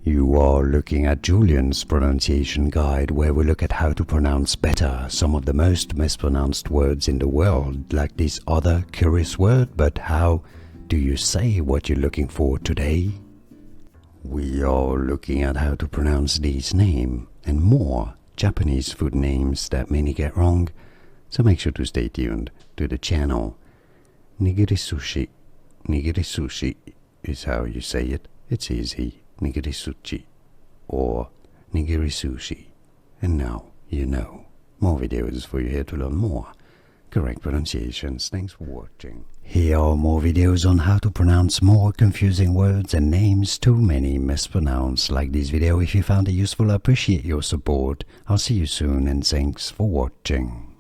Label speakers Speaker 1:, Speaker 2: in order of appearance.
Speaker 1: You are looking at Julian's pronunciation guide, where we look at how to pronounce better some of the most mispronounced words in the world, like this other curious word. But how do you say what you're looking for today? We are looking at how to pronounce this name and more Japanese food names that many get wrong, so make sure to stay tuned to the channel. Nigirizushi. Nigirizushi is how you say it. It's easy. Nigirizushi or Nigirizushi. And now you know. More videos for you here to learn more correct pronunciations. Thanks for watching. Here are more videos on how to pronounce more confusing words and names too many mispronounced. Like this video if you found it useful. I appreciate your support. I'll see you soon and thanks for watching.